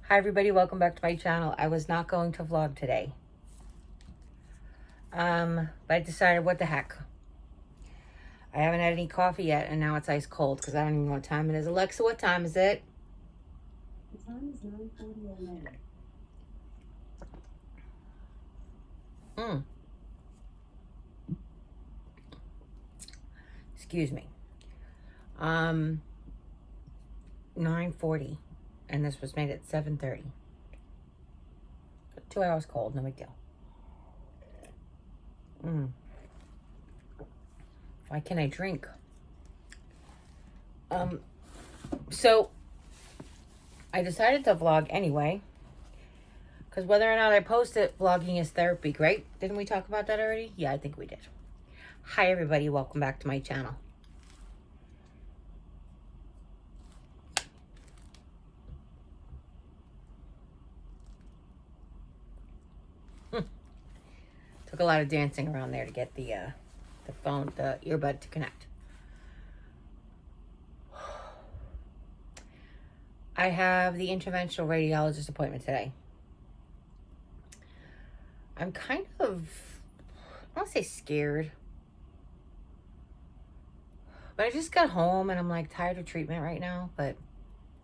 Hi everybody, welcome back to my channel. I was not going to vlog today. But I decided, what the heck. I haven't had any coffee yet, and now it's ice cold because I don't even know what time it is. Alexa, what time is it? The time is 9:40 a.m. Excuse me. 9:40, and this was made at 7:30. 2 hours cold, no big deal. Why can't I drink? So I decided to vlog anyway, because whether or not I post it, vlogging is therapy, right? Didn't we talk about that already? Yeah, I think we did. Hi everybody, welcome back to my channel. Took a lot of dancing around there to get the earbud to connect. I have the interventional radiologist appointment today. I'm kind of, I don't want to say scared, but I just got home and I'm like tired of treatment right now, but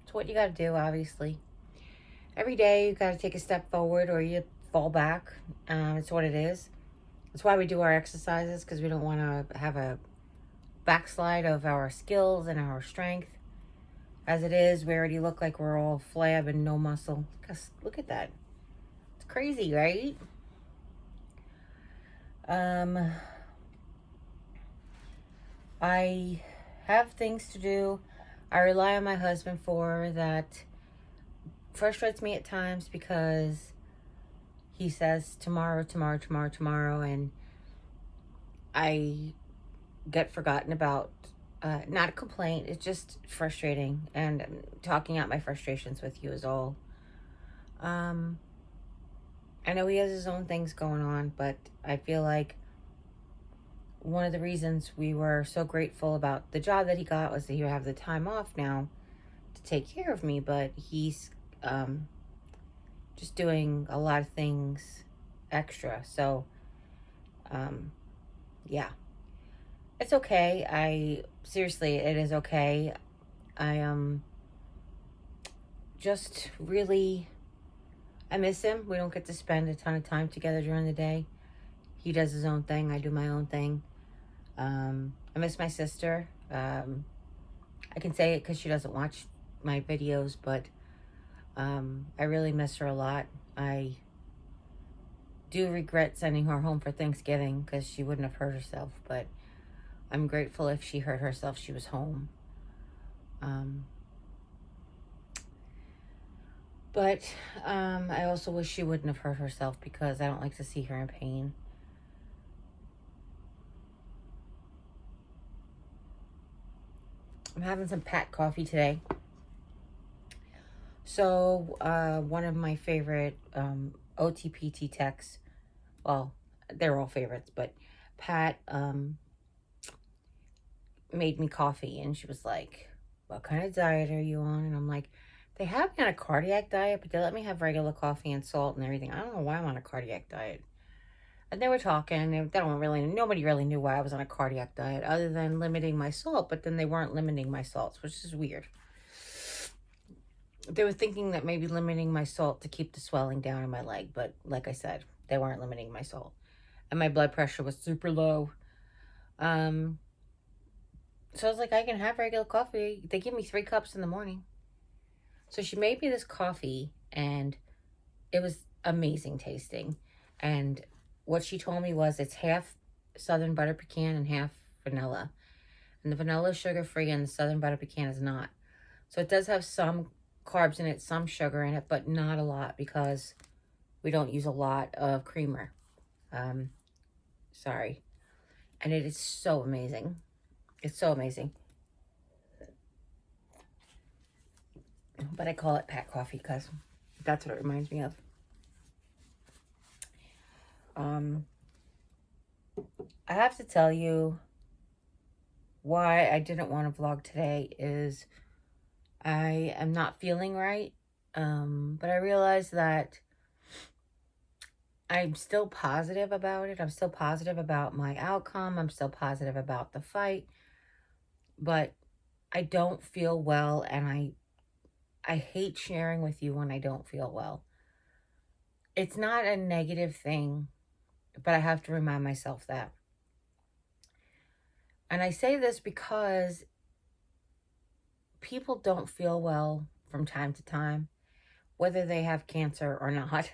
it's what you got to do, obviously. Every day you got to take a step forward or you fall back. It's what it is. That's why we do our exercises, because we don't want to have a backslide of our skills and our strength. As it is, we already look like we're all flab and no muscle. Look at that. It's crazy, right? I have things to do. I rely on my husband for that. Frustrates me at times because he says tomorrow, and I get forgotten about. Not a complaint, it's just frustrating, and talking out my frustrations with you is all. I know he has his own things going on, but I feel like one of the reasons we were so grateful about the job that he got was that he would have the time off now to take care of me, but he's just doing a lot of things extra. So yeah, it's okay. Seriously, it is okay. I just really, I miss him. We don't get to spend a ton of time together during the day. He does his own thing, I do my own thing. I miss my sister. I can say it because she doesn't watch my videos, but I really miss her a lot. I do regret sending her home for Thanksgiving because she wouldn't have hurt herself, but I'm grateful if she hurt herself, she was home. But I also wish she wouldn't have hurt herself because I don't like to see her in pain. I'm having some Pat coffee today. So one of my favorite OTPT techs, well, they're all favorites, but Pat made me coffee, and she was like, what kind of diet are you on? And I'm like, they have me on a cardiac diet, but they let me have regular coffee and salt and everything. I don't know why I'm on a cardiac diet. And they were talking, nobody really knew why I was on a cardiac diet other than limiting my salt, but then they weren't limiting my salts, which is weird. They were thinking that maybe limiting my salt to keep the swelling down in my leg, but like I said, they weren't limiting my salt. And my blood pressure was super low. So I was like, I can have regular coffee. They give me 3 cups in the morning. So she made me this coffee, and it was amazing tasting. And what she told me was it's half Southern butter pecan and half vanilla. And the vanilla is sugar-free and the Southern butter pecan is not. So it does have some carbs in it, some sugar in it, but not a lot because we don't use a lot of creamer. Sorry. And it is so amazing. It's so amazing. But I call it Pat Coffee because that's what it reminds me of. I have to tell you why I didn't want to vlog today is I am not feeling right. But I realized that I'm still positive about it. I'm still positive about my outcome. I'm still positive about the fight. But I don't feel well, and I hate sharing with you when I don't feel well. It's not a negative thing, but I have to remind myself that. And I say this because people don't feel well from time to time, whether they have cancer or not.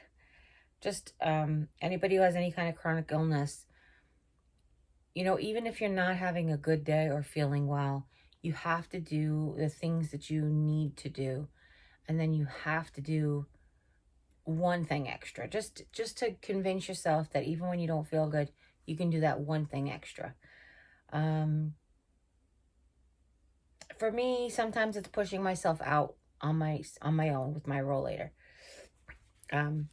Just anybody who has any kind of chronic illness, even if you're not having a good day or feeling well, you have to do the things that you need to do. And then you have to do one thing extra, just to convince yourself that even when you don't feel good, you can do that one thing extra. For me, sometimes it's pushing myself out on my own with my rollator. um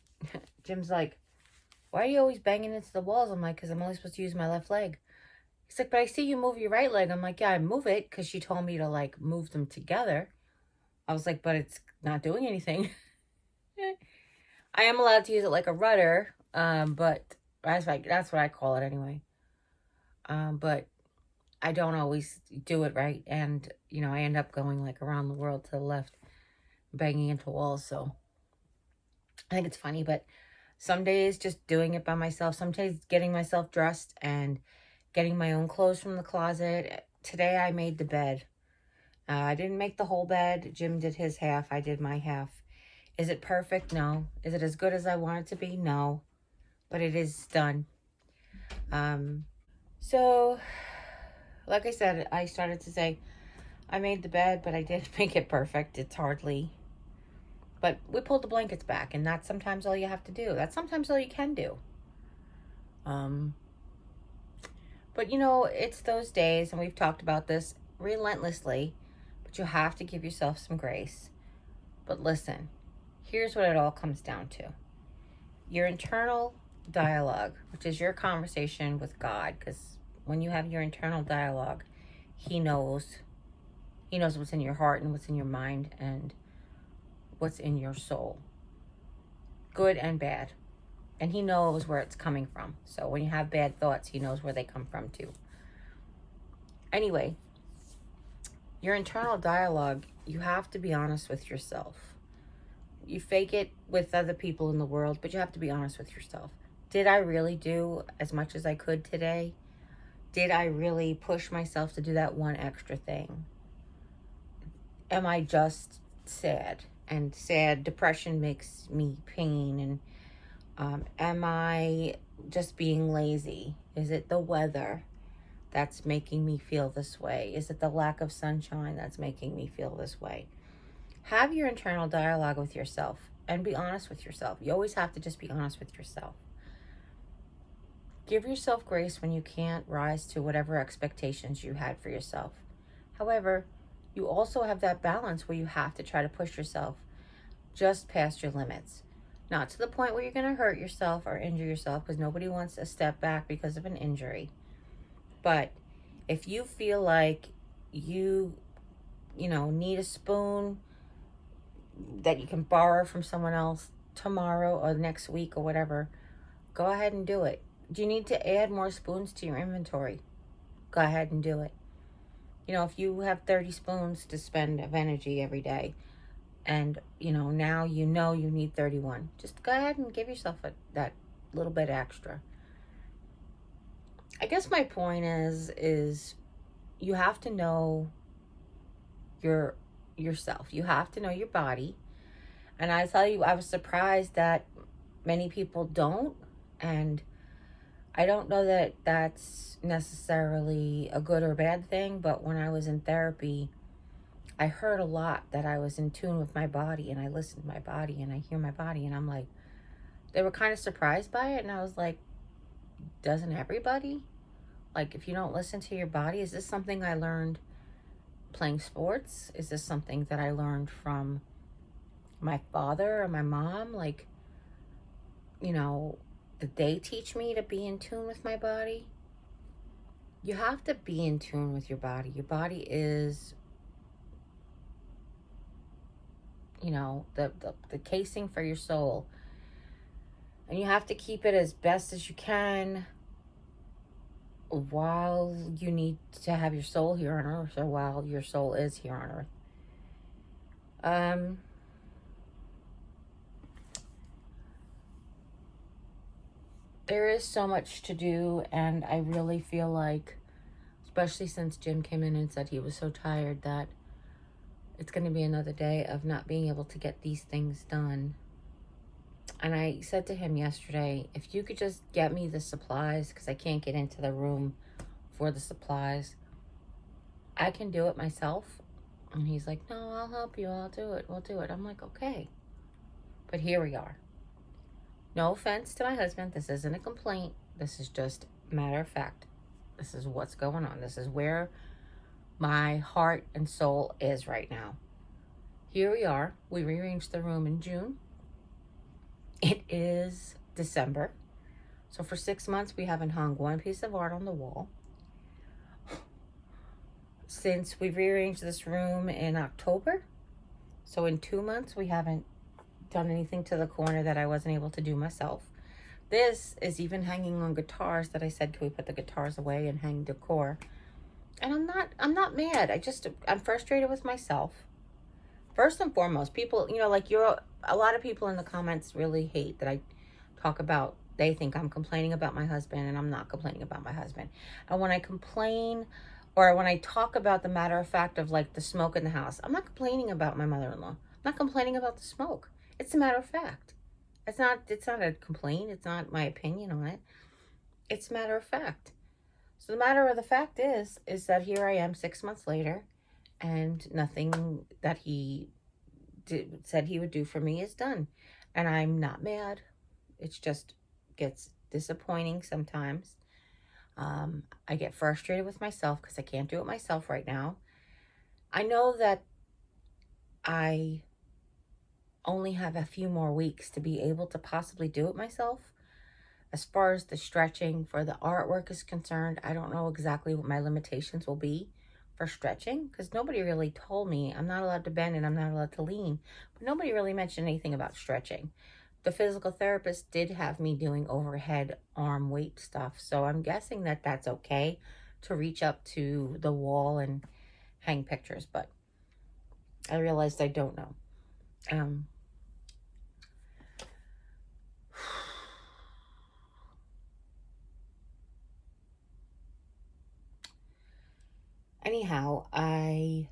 Jim's like, why are you always banging into the walls? I'm like, because I'm only supposed to use my left leg. He's like, but I see you move your right leg. I'm like, yeah, I move it because she told me to like move them together. I was like, but it's not doing anything. I am allowed to use it like a rudder, but that's what I call it anyway. But I don't always do it right, and I end up going like around the world to the left, banging into walls. So I think it's funny, but some days just doing it by myself. Some days getting myself dressed and getting my own clothes from the closet. Today I made the bed. I didn't make the whole bed. Jim did his half. I did my half. Is it perfect? No. Is it as good as I want it to be? No. But it is done. So, like I said, I started to say, I made the bed, but I didn't make it perfect. It's hardly. But we pulled the blankets back, and that's sometimes all you have to do. That's sometimes all you can do. But it's those days, and we've talked about this relentlessly, but you have to give yourself some grace. But listen, here's what it all comes down to. Your internal dialogue, which is your conversation with God, because when you have your internal dialogue, He knows what's in your heart and what's in your mind and what's in your soul, good and bad. And He knows where it's coming from. So when you have bad thoughts, He knows where they come from too. Anyway, your internal dialogue, you have to be honest with yourself. You fake it with other people in the world, but you have to be honest with yourself. Did I really do as much as I could today? Did I really push myself to do that one extra thing? Am I just sad? And sad depression makes me pain. And am I just being lazy? Is it the weather that's making me feel this way? Is it the lack of sunshine that's making me feel this way? Have your internal dialogue with yourself and be honest with yourself. You always have to just be honest with yourself. Give yourself grace when you can't rise to whatever expectations you had for yourself. However, you also have that balance where you have to try to push yourself just past your limits. Not to the point where you're going to hurt yourself or injure yourself, because nobody wants a step back because of an injury. But if you feel like you need a spoon that you can borrow from someone else tomorrow or next week or whatever, go ahead and do it. Do you need to add more spoons to your inventory? Go ahead and do it. If you have 30 spoons to spend of energy every day, and now you need 31, just go ahead and give yourself that little bit extra. I guess my point is you have to know yourself. You have to know your body. And I tell you, I was surprised that many people don't. And I don't know that that's necessarily a good or bad thing, but when I was in therapy, I heard a lot that I was in tune with my body, and I listened to my body and I hear my body, and I'm like, they were kind of surprised by it. And I was like, doesn't everybody? Like, if you don't listen to your body, is this something I learned playing sports? Is this something that I learned from my father or my mom? Like, did they teach me to be in tune with my body? You have to be in tune with your body. Your body is you know, the casing for your soul. And you have to keep it as best as you can while you need to have your soul here on earth, or while your soul is here on earth. There is so much to do, and I really feel like, especially since Jim came in and said he was so tired, that it's going to be another day of not being able to get these things done. And I said to him yesterday, if you could just get me the supplies, because I can't get into the room for the supplies, I can do it myself. And he's like, no, I'll help you. I'll do it. We'll do it. I'm like, okay. But here we are. No offense to my husband. This isn't a complaint. This is just matter of fact. This is what's going on. This is where my heart and soul is right now. Here we are. We rearranged the room in June. It is December. So for 6 months, we haven't hung one piece of art on the wall. Since we rearranged this room in October, so in 2 months, we haven't done anything to the corner that I wasn't able to do myself. This is even hanging on guitars that I said, can we put the guitars away and hang decor? And I'm not mad. I'm frustrated with myself. First and foremost, people, you know, like a lot of people in the comments really hate that I talk about, they think I'm complaining about my husband, and I'm not complaining about my husband. And when I complain, or when I talk about the matter of fact of like the smoke in the house, I'm not complaining about my mother-in-law. I'm not complaining about the smoke. It's a matter of fact. It's not a complaint. It's not my opinion on it. It's a matter of fact. So the matter of the fact is that here I am 6 months later, and nothing that he said he would do for me is done. And I'm not mad. It just gets disappointing sometimes. I get frustrated with myself because I can't do it myself right now. I know that I only have a few more weeks to be able to possibly do it myself. As far as the stretching for the artwork is concerned, I don't know exactly what my limitations will be for stretching, because nobody really told me. I'm not allowed to bend and I'm not allowed to lean, but nobody really mentioned anything about stretching. The physical therapist did have me doing overhead arm weight stuff, so I'm guessing that that's okay to reach up to the wall and hang pictures, but I realized I don't know. Anyhow, I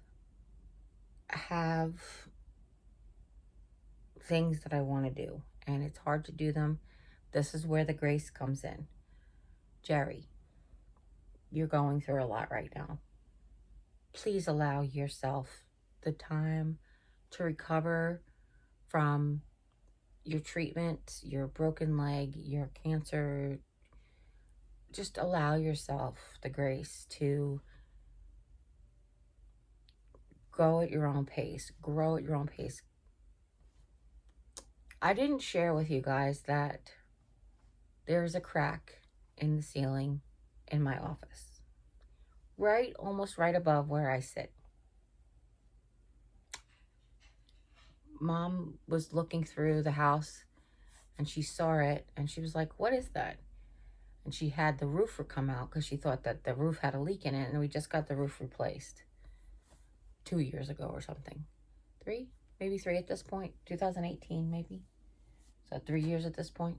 have things that I want to do, and it's hard to do them. This is where the grace comes in. Jeri, you're going through a lot right now. Please allow yourself the time to recover from your treatment, your broken leg, your cancer. Just allow yourself the grace to go at your own pace, grow at your own pace. I didn't share with you guys that there's a crack in the ceiling in my office, almost right above where I sit. Mom was looking through the house and she saw it and she was like, what is that? And she had the roofer come out because she thought that the roof had a leak in it, and we just got the roof replaced 2 years ago or something. Maybe three at this point. 2018 maybe. So 3 years at this point.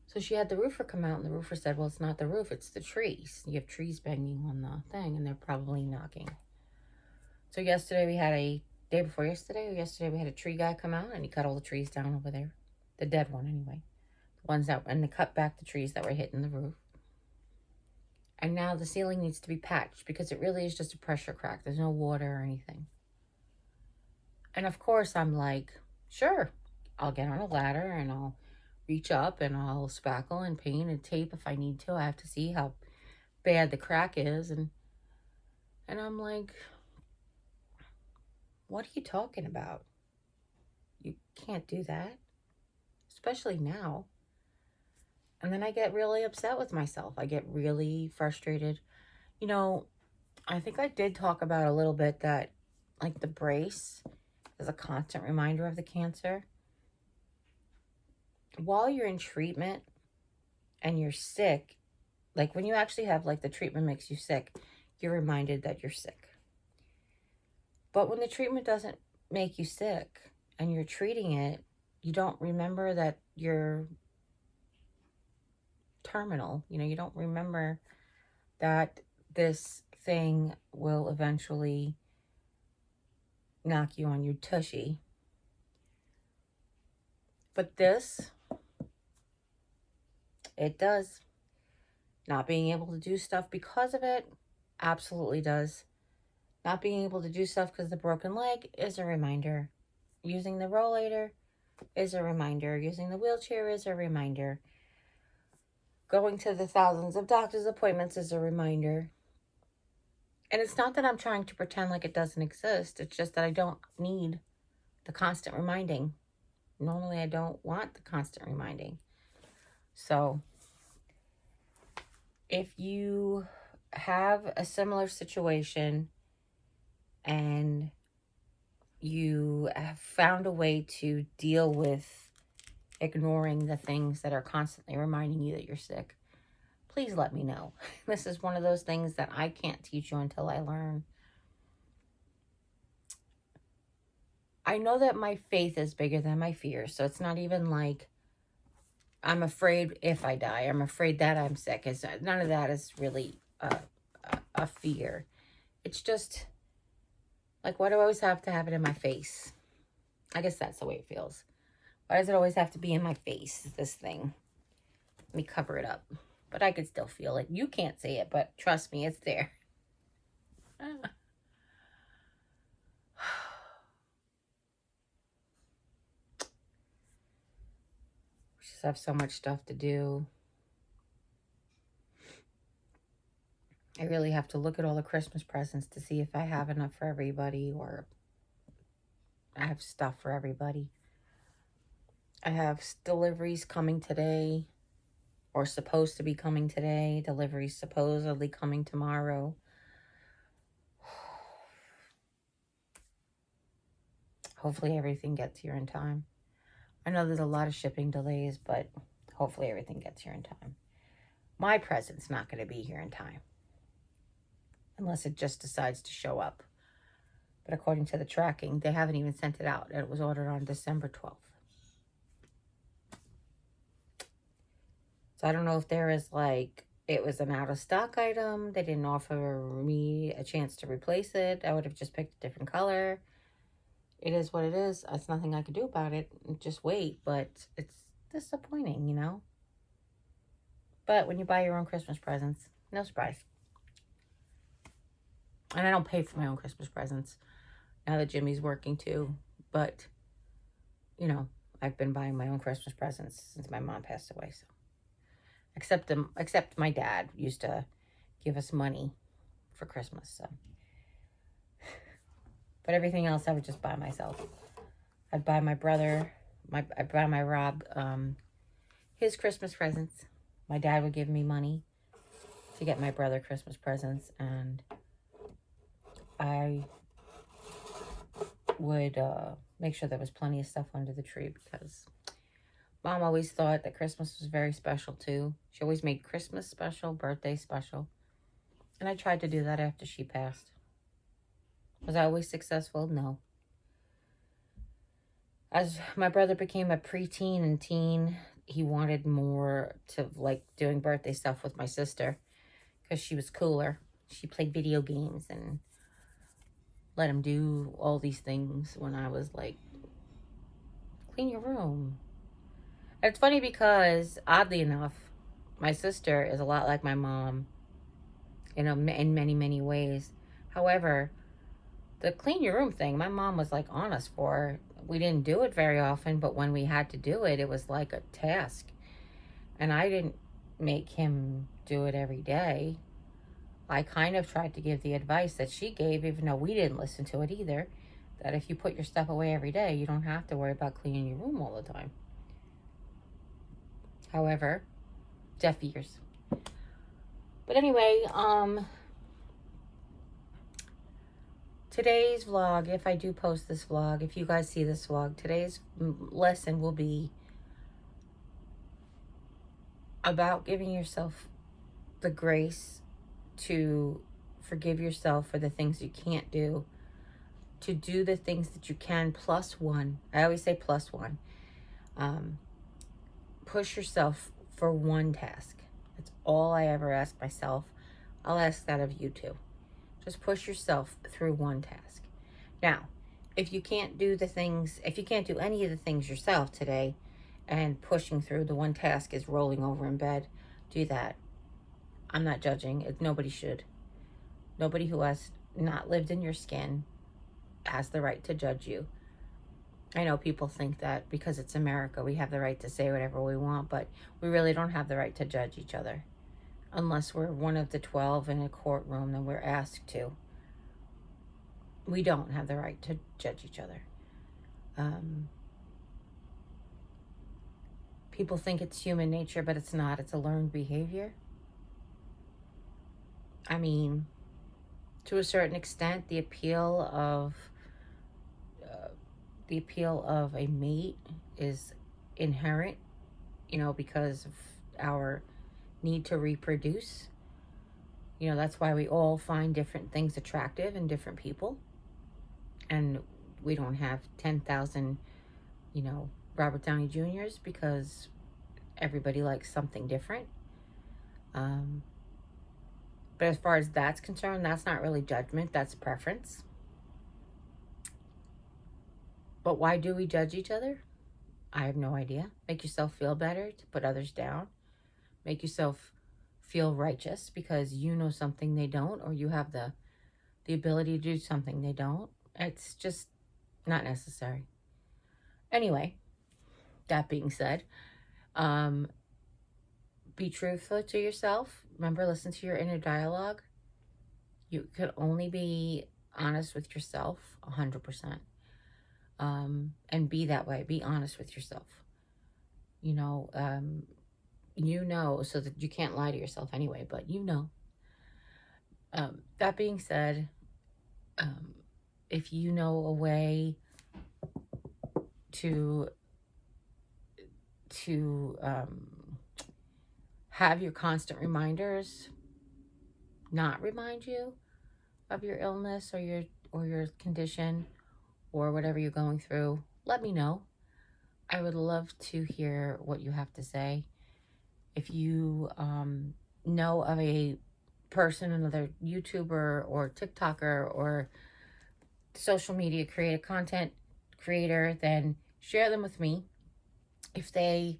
So she had the roofer come out, and the roofer said, well, it's not the roof, it's the trees. You have trees banging on the thing, and they're probably knocking. So yesterday we had we had a tree guy come out, and he cut all the trees down over there. The dead one, anyway. The ones that, and they cut back the trees that were hitting the roof. And now the ceiling needs to be patched because it really is just a pressure crack. There's no water or anything. And of course, I'm like, sure, I'll get on a ladder and I'll reach up and I'll spackle and paint and tape if I need to. I have to see how bad the crack is. And I'm like, what are you talking about? You can't do that, especially now. And then I get really upset with myself. I get really frustrated. You know, I think I did talk about a little bit that, like, the brace as a constant reminder of the cancer. While you're in treatment and you're sick, like when you actually have like the treatment makes you sick, you're reminded that you're sick. But when the treatment doesn't make you sick and you're treating it, you don't remember that you're terminal. You don't remember that this thing will eventually knock you on your tushy. But this, it does. Not being able to do stuff because of it, absolutely does. Not being able to do stuff because of the broken leg is a reminder. Using the rollator is a reminder. Using the wheelchair is a reminder. Going to the thousands of doctor's appointments is a reminder. And it's not that I'm trying to pretend like it doesn't exist. It's just that I don't need the constant reminding. Normally, I don't want the constant reminding. So, if you have a similar situation and you have found a way to deal with ignoring the things that are constantly reminding you that you're sick, please let me know. This is one of those things that I can't teach you until I learn. I know that my faith is bigger than my fears, so it's not even like I'm afraid if I die. I'm afraid that I'm sick. None of that is really a fear. It's just like, why do I always have to have it in my face? I guess that's the way it feels. Why does it always have to be in my face, this thing? Let me cover it up. But I could still feel it. You can't see it, but trust me, it's there. We just have so much stuff to do. I really have to look at all the Christmas presents to see if I have enough for everybody or I have stuff for everybody. I have deliveries coming today or supposed to be coming today. Deliveries supposedly coming tomorrow. Hopefully everything gets here in time. I know there's a lot of shipping delays, but hopefully everything gets here in time. My present's not going to be here in time. Unless it just decides to show up. But according to the tracking, they haven't even sent it out. It was ordered on December 12th. So I don't know if there is like, it was an out of stock item. They didn't offer me a chance to replace it. I would have just picked a different color. It is what it is. There's nothing I could do about it. Just wait. But it's disappointing, But when you buy your own Christmas presents, no surprise. And I don't pay for my own Christmas presents now that Jimmy's working too. But, I've been buying my own Christmas presents since my mom passed away. So, except my dad used to give us money for Christmas. So, but everything else I would just buy myself. I'd buy my brother, I'd buy my Rob, his Christmas presents. My dad would give me money to get my brother Christmas presents, and I would make sure there was plenty of stuff under the tree because Mom always thought that Christmas was very special too. She always made Christmas special, birthday special. And I tried to do that after she passed. Was I always successful? No. As my brother became a preteen and teen, he wanted more to like doing birthday stuff with my sister because she was cooler. She played video games and let him do all these things when I was like, clean your room. And it's funny because, oddly enough, my sister is a lot like my mom, in many, many ways. However, the clean your room thing, my mom was like on us for. We didn't do it very often, but when we had to do it, it was like a task. And I didn't make him do it every day. I kind of tried to give the advice that she gave, even though we didn't listen to it either, that if you put your stuff away every day, you don't have to worry about cleaning your room all the time. However, deaf ears. But anyway, Today's vlog, if I do post this vlog, if you guys see this vlog, today's lesson will be about giving yourself the grace to forgive yourself for the things you can't do, to do the things that you can plus one. I always say plus one. Push yourself for one task. That's all I ever ask myself. I'll ask that of you too. Just push yourself through one task. Now, if you can't do any of the things yourself today, and pushing through the one task is rolling over in bed, do that. I'm not judging. Nobody should. Nobody who has not lived in your skin has the right to judge you. I know people think that because it's America, we have the right to say whatever we want, but we really don't have the right to judge each other. Unless we're one of the 12 in a courtroom, then we're asked to. We don't have the right to judge each other. People think it's human nature, but it's not. It's a learned behavior. I mean, to a certain extent, the appeal of a mate is inherent, because of our need to reproduce. That's why we all find different things attractive in different people. And we don't have 10,000, Robert Downey Jr.'s, because everybody likes something different. But as far as that's concerned, that's not really judgment, that's preference. But why do we judge each other? I have no idea. Make yourself feel better to put others down. Make yourself feel righteous because you know something they don't, or you have the ability to do something they don't. It's just not necessary. Anyway, that being said, be truthful to yourself. Remember, listen to your inner dialogue. You could only be honest with yourself 100%. And be that way. Be honest with yourself. So that you can't lie to yourself anyway, but that being said, if you know a way to have your constant reminders not remind you of your illness or your condition or whatever you're going through, let me know. I would love to hear what you have to say. If you know of a person, another YouTuber or TikToker or social media content creator, then share them with me. If they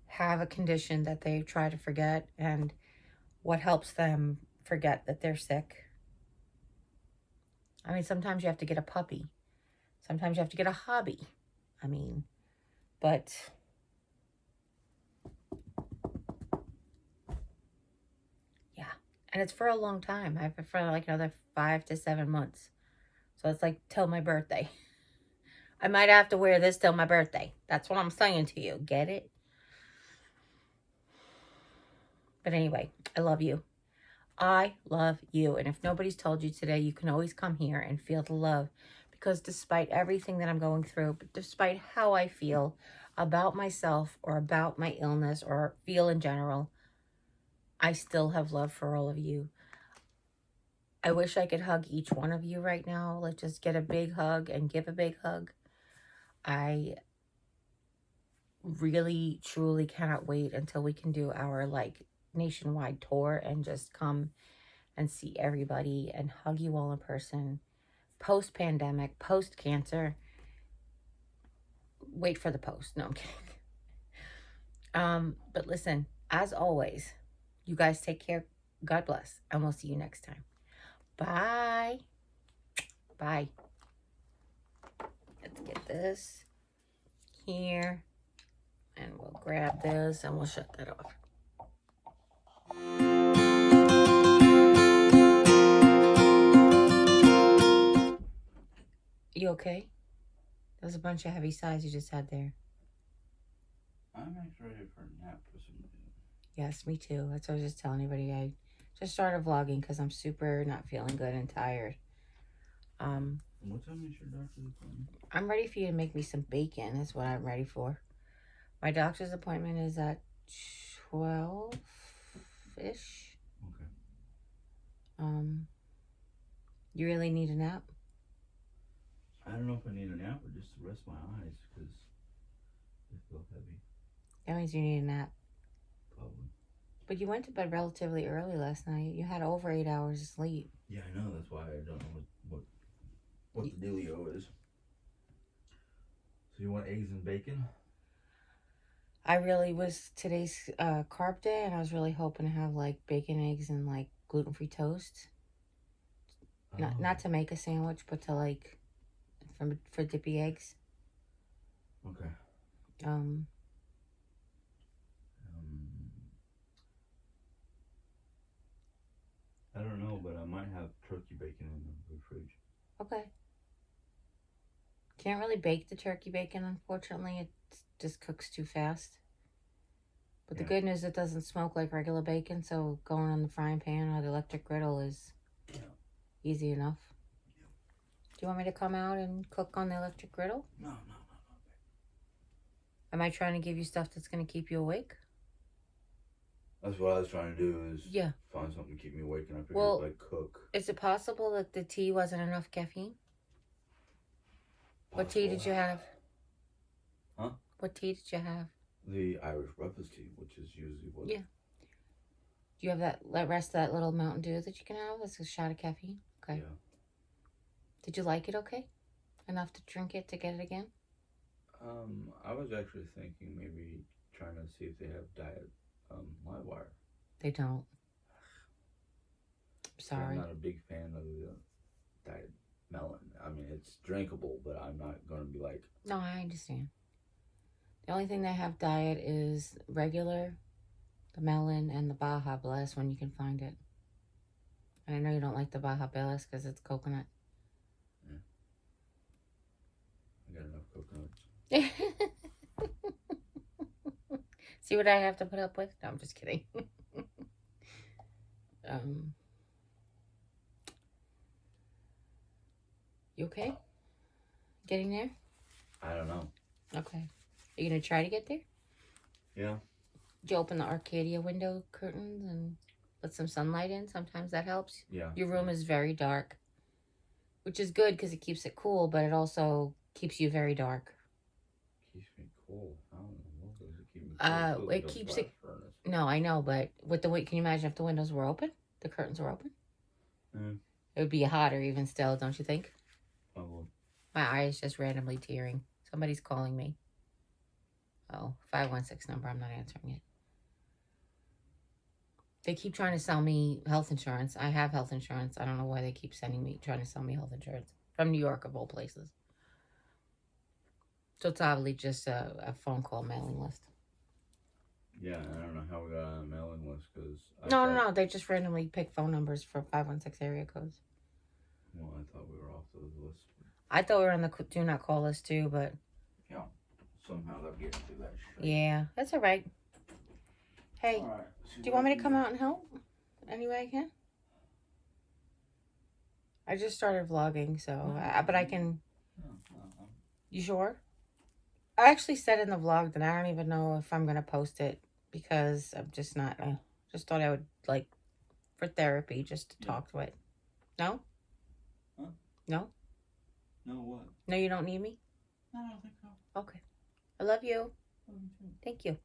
have a condition that they try to forget and what helps them forget that they're sick. I mean, sometimes you have to get a puppy. Sometimes you have to get a hobby. But yeah. And it's for a long time. I have it for like another 5 to 7 months. So it's like till my birthday. I might have to wear this till my birthday. That's what I'm saying to you. Get it? But anyway, I love you. I love you. And if nobody's told you today, you can always come here and feel the love. Because despite everything that I'm going through, despite how I feel about myself or about my illness or feel in general, I still have love for all of you. I wish I could hug each one of you right now. Let's just get a big hug and give a big hug. I really, truly cannot wait until we can do our nationwide tour and just come and see everybody and hug you all in person. Post-pandemic, post-cancer. Wait for the post. No, I'm kidding. But listen, as always, you guys take care. God bless. And we'll see you next time. Bye. Bye. Let's get this here. And we'll grab this and we'll shut that off. You okay? That was a bunch of heavy sighs you just had there. I'm actually ready for a nap for some reason. Yes, me too. That's what I was just telling everybody. I just started vlogging because I'm super not feeling good and tired. What time is your doctor's appointment? I'm ready for you to make me some bacon. Is what I'm ready for. My doctor's appointment is at 12-ish. Okay. You really need a nap? I don't know if I need a nap or just to rest my eyes because they feel heavy. That means you need a nap. Probably. But you went to bed relatively early last night. You had over 8 hours of sleep. Yeah, I know. That's why I don't know what the dealio is. So you want eggs and bacon? I really was today's carb day, and I was really hoping to have like bacon, eggs, and like gluten-free toast. Not to make a sandwich, but to like for dippy eggs. Okay. I don't know, but I might have turkey bacon in the fridge. Okay. Can't really bake the turkey bacon, unfortunately. It just cooks too fast. But the good news, it doesn't smoke like regular bacon, so going on the frying pan or the electric griddle is easy enough. Do you want me to come out and cook on the electric griddle? No. Am I trying to give you stuff that's going to keep you awake? That's what I was trying to do is Yeah. find something to keep me awake, and I figured Well, like cook. Is it possible that the tea wasn't enough caffeine? What tea did you have? Huh? What tea did you have? The Irish breakfast tea, which is usually what. Yeah. Do you have that rest of that little Mountain Dew that you can have? That's a shot of caffeine. Okay. Yeah. Did you like it? Okay. Enough to drink it to get it again? I was actually thinking maybe trying to see if they have diet Livewire. They don't. Sorry. I'm not a big fan of the diet melon. I mean, it's drinkable, but I'm not going to be like. No, I understand. The only thing they have diet is regular, the melon, and the Baja Blast when you can find it. And I know you don't like the Baja Blast because it's coconut. Yeah. I got enough coconuts. See what I have to put up with? No, I'm just kidding. You okay? Getting there? I don't know. Okay. Are you going to try to get there? Yeah. Did you open the Arcadia window curtains and let some sunlight in? Sometimes that helps. Yeah. Your room is very dark, which is good because it keeps it cool, but it also keeps you very dark. Keeps me cool. I don't know. What does it keep me cool? It keeps it. No, I know, but with the can you imagine if the windows were open? The curtains were open? Mm. It would be hotter even still, don't you think? Probably. My eye is just randomly tearing. Somebody's calling me. Oh, 516 number. I'm not answering it. They keep trying to sell me health insurance. I have health insurance. I don't know why they keep trying to sell me health insurance. From New York, of all places. So it's obviously just a phone call mailing list. Yeah, I don't know how we got on a mailing list because. No. They just randomly pick phone numbers for 516 area codes. Well, I thought we were off those lists. I thought we were on the do not call list too, but. Yeah. Somehow they're getting through that shit. Yeah, that's all right. Hey, All right, do you want me to come out and help? Any way I can? I just started vlogging, so but I can. No. You sure? I actually said in the vlog that I don't even know if I'm gonna post it because I'm just not. Just thought I would like for therapy just to talk to it. No. Huh? No. No what? No, you don't need me. No, I don't think so. Okay. I love you. Love you too. Thank you.